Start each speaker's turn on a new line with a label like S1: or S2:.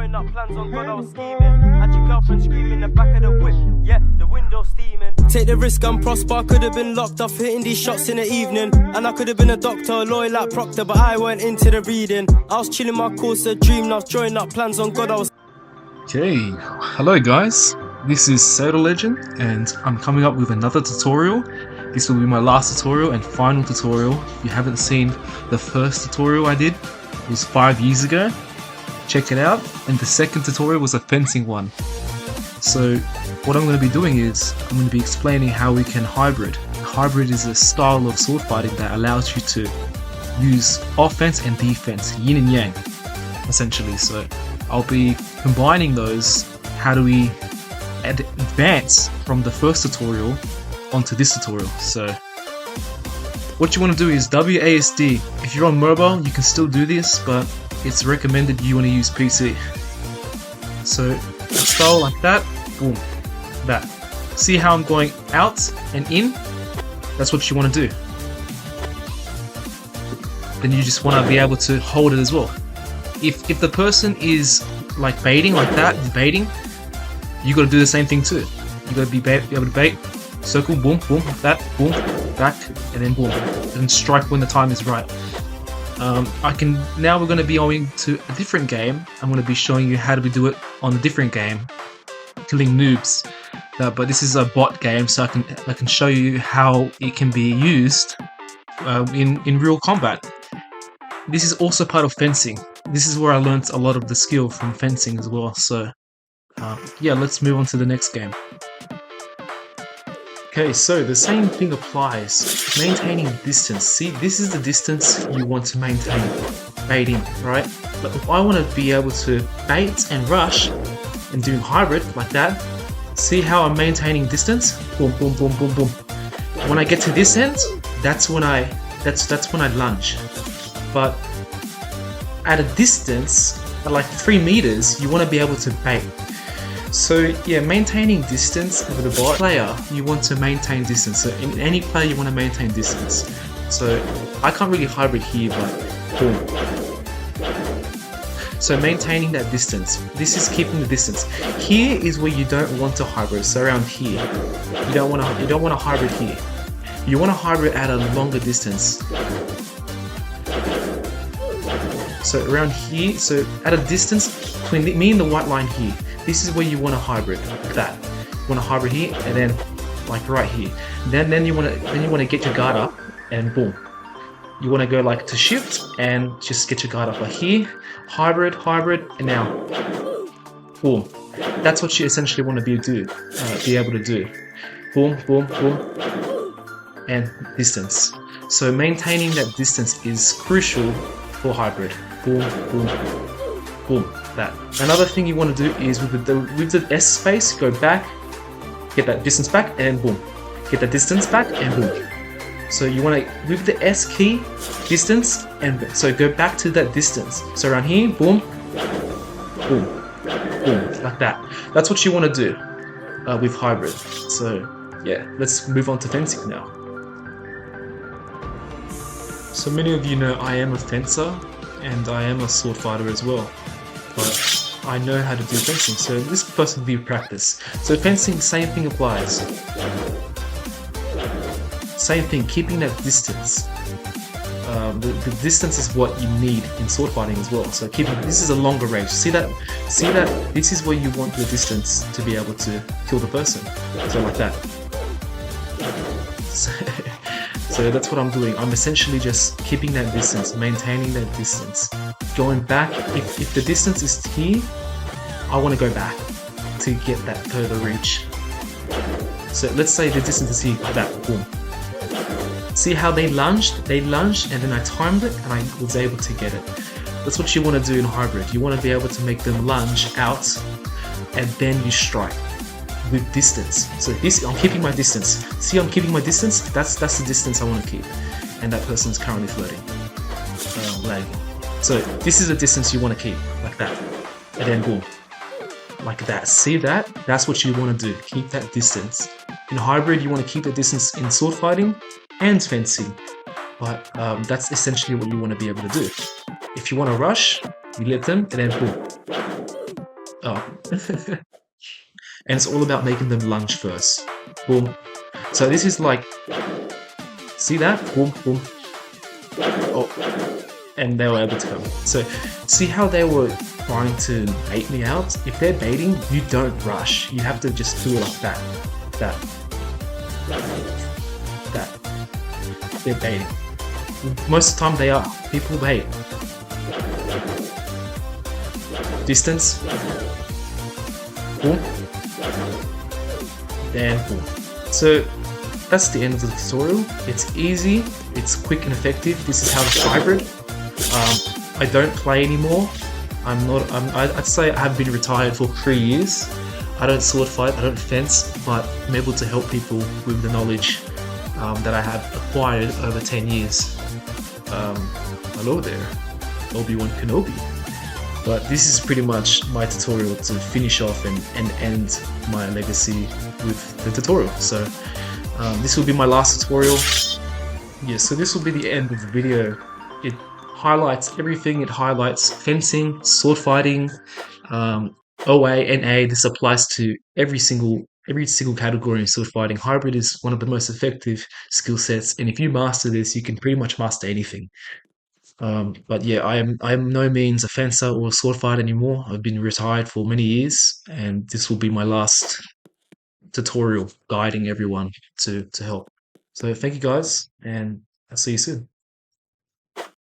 S1: drawing up plans on God, I was scheming. Had your girlfriend screaming in the back of the whip, yeah, the window steaming. Take the risk and prosper, I could have been locked up hitting these shots in the evening. And I could have been a doctor, a lawyer like Proctor, but I went into the reading. I was chilling my course, a dream, I was drawing up plans on God, I was...
S2: Okay, hello guys, this is Soda Legend and I'm coming up with another tutorial. This will be my last tutorial and final tutorial. If you haven't seen the first tutorial I did, it was 5 years ago. Check it out. And the second tutorial was a fencing one. So what I'm going to be doing is I'm going to be explaining how we can hybrid. Hybrid is a style of sword fighting that allows you to use offense and defense, yin and yang, essentially. So I'll be combining those. How do we advance from the first tutorial onto this tutorial? So what you want to do is WASD. If you're on mobile, you can still do this, but it's recommended you want to use PC. So style like that, boom, that. See how I'm going out and in? That's what you want to do. Then you just want to be able to hold it as well. If the person is like baiting like that, baiting, you got to do the same thing too. You got to be able to bait, circle, boom, boom, like that, boom, back, and then boom, and strike when the time is right. Now we're going to be going to a different game. I'm going to be showing you how to do it on a different game, killing noobs. But this is a bot game, so I can show you how it can be used in real combat. This is also part of fencing. This is where I learned a lot of the skill from fencing as well. So yeah, let's move on to the next game. Okay, so the same thing applies. Maintaining distance. See, this is the distance you want to maintain. Baiting, right? But if I want to be able to bait and rush and do hybrid like that, see how I'm maintaining distance? Boom, boom, boom, boom, boom. When I get to this end, that's when I lunge. But at a distance, at like 3 meters, you want to be able to bait. So yeah, maintaining distance with a bot player, you want to maintain distance. So in any player, you want to maintain distance. So I can't really hybrid here, but boom. So maintaining that distance. This is keeping the distance. Here is where you don't want to hybrid. So around here, you don't want to hybrid here. You want to hybrid at a longer distance. So around here, so at a distance between me and the white line here, this is where you want to hybrid, like that. You want to hybrid here, and then like right here. Then you want to get your guard up, and boom. You want to go like to shift and just get your guard up like here, hybrid, and now, boom. That's what you essentially want to be able to do. Boom, boom, boom, and distance. So maintaining that distance is crucial for hybrid. Boom, boom, boom, that. Another thing you want to do is with the S space, go back, get that distance back, and boom. Get that distance back, and boom. So you want to, with the S key, distance, and so go back to that distance. So around here, boom, boom, boom, like that. That's what you want to do with hybrid. So yeah, let's move on to fencing now. So many of you know I am a fencer and I am a sword fighter as well, but I know how to do fencing, so this person will be practice. So fencing, same thing applies. Same thing, keeping that distance. The distance is what you need in sword fighting as well. So this is a longer range. See that? This is where you want your distance to be able to kill the person. So like that. So that's what I'm doing. I'm essentially just keeping that distance, maintaining that distance. Going back, if the distance is here, I want to go back to get that further reach. So let's say the distance is here, like that, boom. See how they lunged, and then I timed it and I was able to get it. That's what you want to do in hybrid. You want to be able to make them lunge out and then you strike. With distance. So this, I'm keeping my distance. See, I'm keeping my distance. That's the distance I want to keep. And that person's currently flirting. Lagging. So this is the distance you want to keep, like that. And then boom. Like that. See that? That's what you want to do. Keep that distance. In hybrid, you want to keep the distance in sword fighting and fencing. But that's essentially what you want to be able to do. If you want to rush, you let them, and then boom. Oh. And it's all about making them lunge first. Boom. So this is like, see that? Boom, boom. Oh, and they were able to come. So see how they were trying to bait me out? If they're baiting, you don't rush. You have to just do it like that. That. That. They're baiting. Most of the time they are. People bait. Distance. Boom. Then boom. So that's the end of the tutorial. It's easy, it's quick and effective. This is how to hybrid. I don't play anymore. I'd say I have been retired for 3 years. I don't sword fight, I don't fence, but I'm able to help people with the knowledge that I have acquired over 10 years. Hello there, Obi-Wan Kenobi. But this is pretty much my tutorial to finish off and end my legacy with the tutorial. So this will be my last tutorial. Yeah, so this will be the end of the video. It highlights everything. It highlights fencing, sword fighting, OA, NA. This applies to every single category in sword fighting. Hybrid is one of the most effective skill sets, and if you master this, you can pretty much master anything. But yeah, I am no means a fencer or a sword fighter anymore. I've been retired for many years, and this will be my last tutorial guiding everyone to help. So thank you guys, and I'll see you soon.